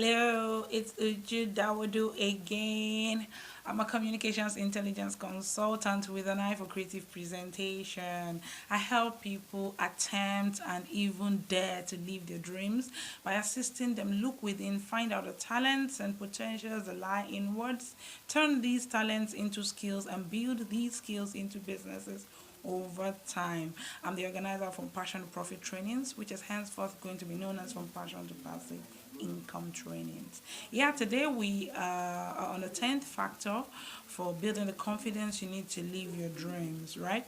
Hello, it's Uju Dawodu again. I'm a communications intelligence consultant with an eye for creative presentation. I help people attempt and even dare to live their dreams by assisting them look within, find out the talents and potentials that lie inwards, turn these talents into skills, and build these skills into businesses over time. I'm the organizer from Passion to Profit Trainings, which is henceforth going to be known as From Passion to Passive Income Trainings. Yeah, today we are on the 10th factor for building the confidence you need to live your dreams, right?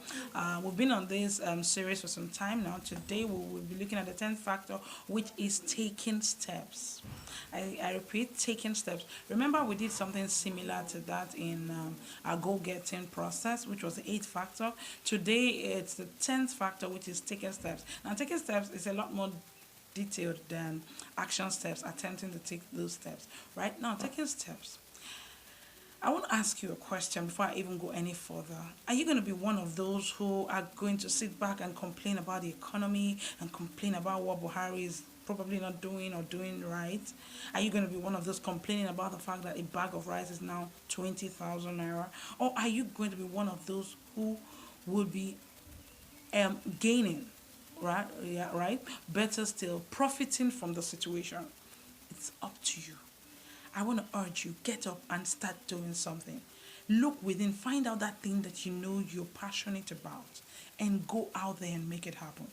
We've been on this series for some time now. Today we will be looking at the 10th factor, which is taking steps. I repeat, taking steps. Remember, we did something similar to that in our goal getting process, which was the 8th factor. Today, it's the 10th factor, which is taking steps. Now, taking steps is a lot more detailed than action steps, attempting to take those steps. Right now, taking steps. I want to ask you a question before I even go any further. Are you going to be one of those who are going to sit back and complain about the economy and complain about what Buhari is probably not doing or doing right? Are you going to be one of those complaining about the fact that a bag of rice is now 20,000 naira? Or are you going to be one of those who will be gaining, right? Yeah, right? Better still, profiting from the situation? It's up to you. I want to urge you, get up and start doing something. Look within, find out that thing that you know you're passionate about, and go out there and make it happen.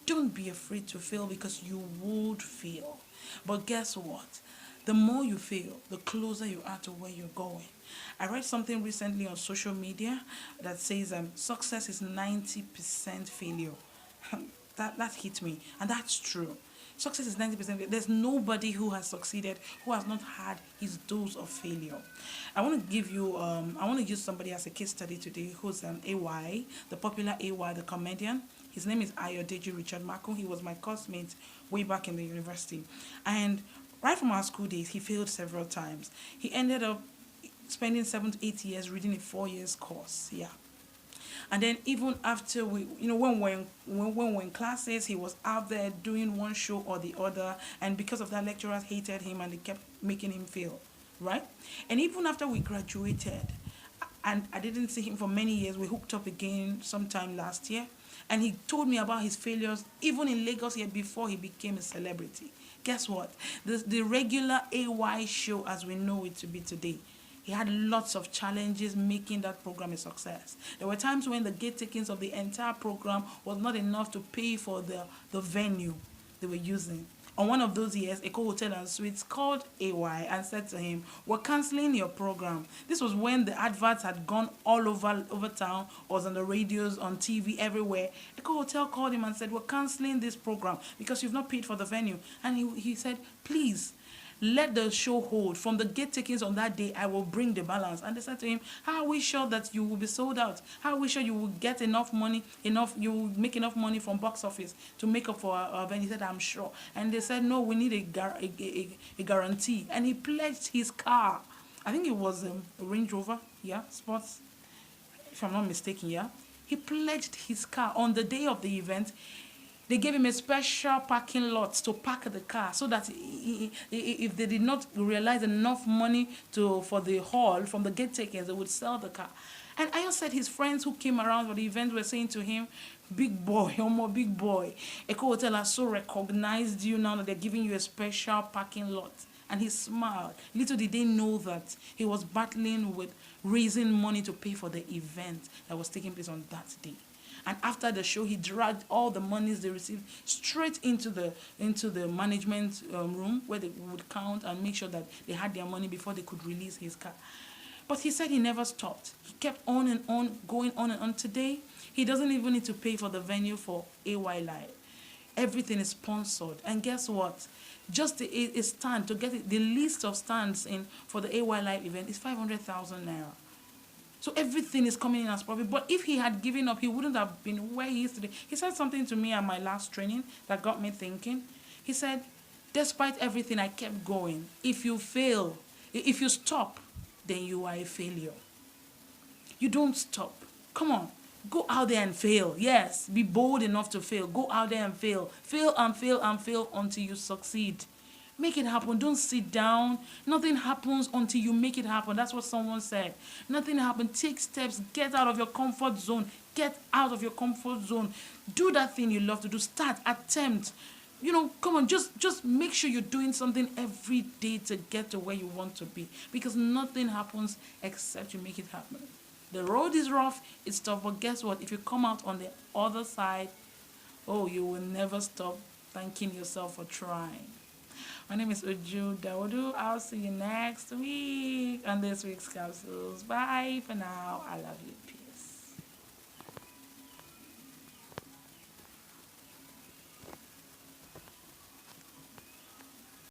Don't be afraid to fail because you would fail. But guess what? The more you fail, the closer you are to where you're going. I read something recently on social media that says success is 90% failure. That hit me, and that's true. Success is 90%. There's nobody who has succeeded who has not had his dose of failure. I want to use somebody as a case study today who's AY, the popular AY, the comedian. His name is Ayodeji Richard Mako. He was my classmate way back in the university. And right from our school days, he failed several times. He ended up spending 7 to 8 years reading a 4 years course. Yeah. And then even after when we're in classes, he was out there doing one show or the other, and because of that, lecturers hated him and they kept making him fail, right? And even after we graduated, and I didn't see him for many years, we hooked up again sometime last year, and he told me about his failures even in Lagos here before he became a celebrity. Guess what? The regular AY show as we know it to be today, he had lots of challenges making that program a success. There were times when the gate takings of the entire program was not enough to pay for the venue they were using. On one of those years, Eco Hotel and Suites called AY and said to him, "We're canceling your program." This was when the adverts had gone all over town, was on the radios, on TV, everywhere. Eco Hotel called him and said, "We're canceling this program because you've not paid for the venue." And he said, "Please, let the show hold. From the gate takings on that day, I will bring the balance." And they said to him, "How are we sure that you will be sold out? How are we sure you will get enough money, you will make enough money from box office to make up for our event?" He said, "I'm sure." And they said, "No, we need a guarantee." And he pledged his car. I think it was a Range Rover, yeah, sports, if I'm not mistaken, yeah. He pledged his car on the day of the event. They gave him a special parking lot to park the car so that if they did not realize enough money for the hall from the gate takers, they would sell the car. And Ayo said his friends who came around for the event were saying to him, "Big boy, Homo, big boy. Eco Hotel has so recognized you now that they're giving you a special parking lot." And he smiled. Little did they know that he was battling with raising money to pay for the event that was taking place on that day. And after the show, he dragged all the monies they received straight into the management room where they would count and make sure that they had their money before they could release his car. But he said he never stopped. He kept on and on, going on and on. Today, he doesn't even need to pay for the venue for AY Live. Everything is sponsored. And guess what? Just a stand to get it, the list of stands in for the AY Live event is 500,000 naira. So everything is coming in as profit. But if he had given up, he wouldn't have been where he is today. He said something to me at my last training that got me thinking. He said, "Despite everything, I kept going. If you fail, if you stop, then you are a failure. You don't stop. Come on. Go out there and fail. Yes, be bold enough to fail. Go out there and fail. Fail and fail and fail until you succeed. Make it happen. Don't sit down. Nothing happens until you make it happen. That's what someone said. Nothing happens. Take steps. Get out of your comfort zone. Get out of your comfort zone. Do that thing you love to do. Start. Attempt. Come on, just make sure you're doing something every day to get to where you want to be, because nothing happens except you make it happen. The road is rough, it's tough, but guess what? If you come out on the other side, oh, you will never stop thanking yourself for trying. My name is Uju Dawodu. I'll see you next week on this week's Capsules. Bye for now. I love you.